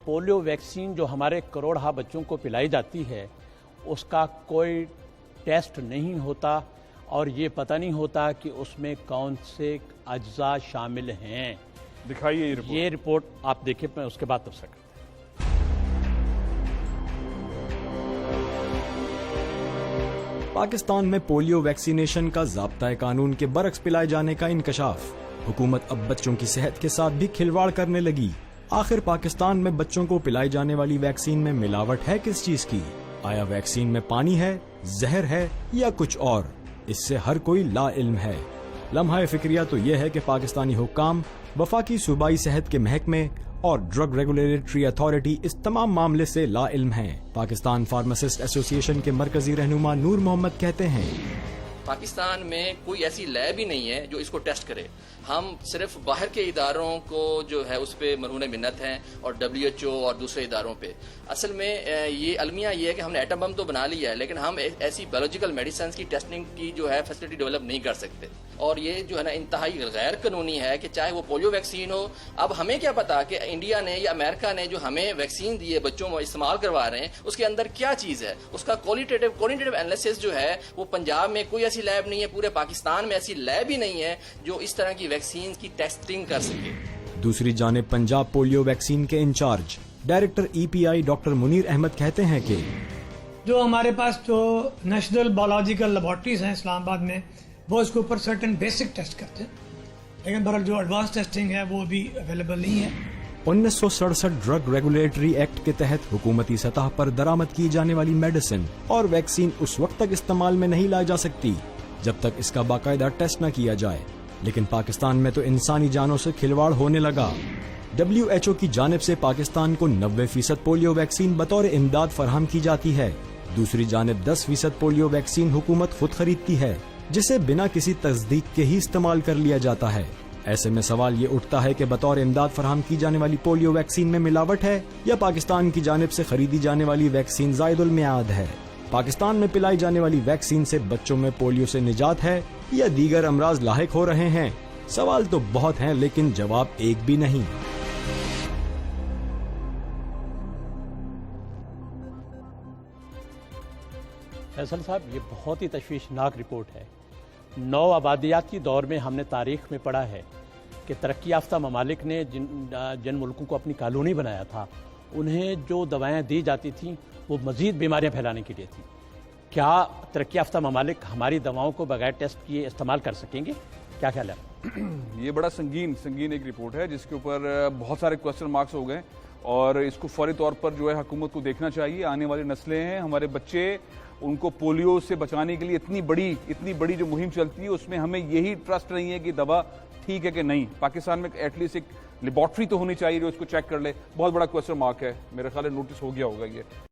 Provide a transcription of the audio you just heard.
Polio vaccine जो हमारे करोड़हा बच्चों को पिलाई जाती है उसका कोई टेस्ट नहीं होता और ये पता नहीं होता कि उसमें कौन से अज्जा शामिल हैं। दिखाइए ये रिपोर्ट आप देखिए, मैं उसके बाद तफसील करता हूं। पाकिस्तान में पोलियो वैक्सीनेशन का ज़ाब्ता कानून के बरक्स पिलाए जाने का इंकशाफ। हुकूमत अब बच्चों की सेहत के साथ भी खिलवाड़ करने लगी। आखिर पाकिस्तान में बच्चों को पिलाई जाने वाली वैक्सीन में मिलावट है किस चीज की? आया वैक्सीन में पानी है, जहर है या कुछ और? इससे हर कोई ला इल्म है। लम्हा फिक्रिया तो यह है कि पाकिस्तानी हुक्काम, वफाकी सूबाई सेहत के महकमे और ड्रग रेगुलेटरी अथॉरिटी इस तमाम मामले से ला इल्म हैं। पाकिस्तान फार्मासिस्ट एसोसिएशन के मरकजी रहनुमा नूर मोहम्मद कहते हैं, पाकिस्तान में कोई ऐसी लैब ही नहीं है जो इसको टेस्ट करे। हम सिर्फ बाहर के इदारों को जो है उस पर मरहून मिन्नत हैं और WHO और दूसरे इदारों पे। असल में ये अलमिया ये है कि हमने एटम बम तो बना लिया है, लेकिन हम ऐसी बायोलॉजिकल मेडिसिन की टेस्टिंग की जो है फैसिलिटी डेवलप नहीं कर सकते। और ये जो है ना इंतहाई गैर कानूनी है कि चाहे वो पोलियो वैक्सीन हो। अब हमें क्या पता कि इंडिया ने या अमेरिका ने जो हमें वैक्सीन दी है, बच्चों में इस्तेमाल करवा रहे हैं, उसके अंदर क्या चीज है, उसका क्वालिटेटिव एनालिसिस जो है वो पंजाब में कोई ऐसी लैब नहीं है, पूरे पाकिस्तान में ऐसी लैब ही नहीं है जो इस तरह की वैक्सीन की टेस्टिंग कर सके। दूसरी जानिब पंजाब पोलियो वैक्सीन के incharge director EPI doctor Munir Ahmed कहते हैं कि जो हमारे पास जो नेशनल बायोलॉजिकल लेबॉर्ट्रीज हैं इस्लामाबाद में, वो इसके ऊपर सर्टेन बेसिक टेस्ट करते हैं, लेकिन बहरहाल जो एडवांस टेस्टिंग है वो भी अवेलेबल नहीं है। 1967 ड्रग रेगुलेटरी एक्ट के तहत हुकूमती सतह पर दरामद की जाने वाली मेडिसिन और वैक्सीन उस वक्त तक इस्तेमाल में नहीं लाई जा सकती जब तक इसका बाकायदा टेस्ट न किया जाए। लेकिन पाकिस्तान में तो इंसानी जानों से खिलवाड़ होने लगा। WHO की जानिब से पाकिस्तान को 90% पोलियो वैक्सीन बतौर इमदाद फराहम की जाती है। दूसरी जानिब 10% पोलियो वैक्सीन हुकूमत खुद खरीदती है, जिसे बिना किसी तस्दीक के ही इस्तेमाल कर लिया जाता है। ऐसे में सवाल ये उठता है कि बतौर इमदाद फराहम की जाने वाली पोलियो वैक्सीन में मिलावट है या पाकिस्तान की जानिब से खरीदी जाने वाली वैक्सीन ज़ायदुल मियाद है। पाकिस्तान में पिलाई जाने वाली वैक्सीन से बच्चों में पोलियो से निजात है या दीगर अमराज लाहिक हो रहे हैं? सवाल तो बहुत हैं, लेकिन जवाब एक भी नहीं। फैसल साहब, ये बहुत ही तशवीशनाक रिपोर्ट है। नौ आबादियाती दौर में हमने तारीख में पढ़ा है कि तरक्की याफ्ता ममालिक ने जिन मुल्कों को अपनी कॉलोनी बनाया था, उन्हें जो दवाएं दी जाती थीं वो मज़ीद बीमारियां फैलाने के लिए थी। क्या तरक्की याफ्ता ममालिक हमारी दवाओं को बगैर टेस्ट किए इस्तेमाल कर सकेंगे? क्या ख्याल है? ये बड़ा संगीन एक रिपोर्ट है जिसके ऊपर बहुत सारे क्वेश्चन मार्क्स हो गए और इसको फौरी तौर पर जो है हुकूमत को देखना चाहिए। आने वाली नस्लें हैं, हमारे बच्चे, उनको पोलियो से बचाने के लिए इतनी बड़ी जो मुहिम चलती है उसमें हमें यही ट्रस्ट नहीं है कि दवा ठीक है कि नहीं। पाकिस्तान में एटलीस्ट एक लेबॉर्ट्री तो होनी चाहिए जो इसको चेक कर ले। बहुत बड़ा क्वेश्चन मार्क है, मेरे ख्याल है नोटिस हो गया होगा ये।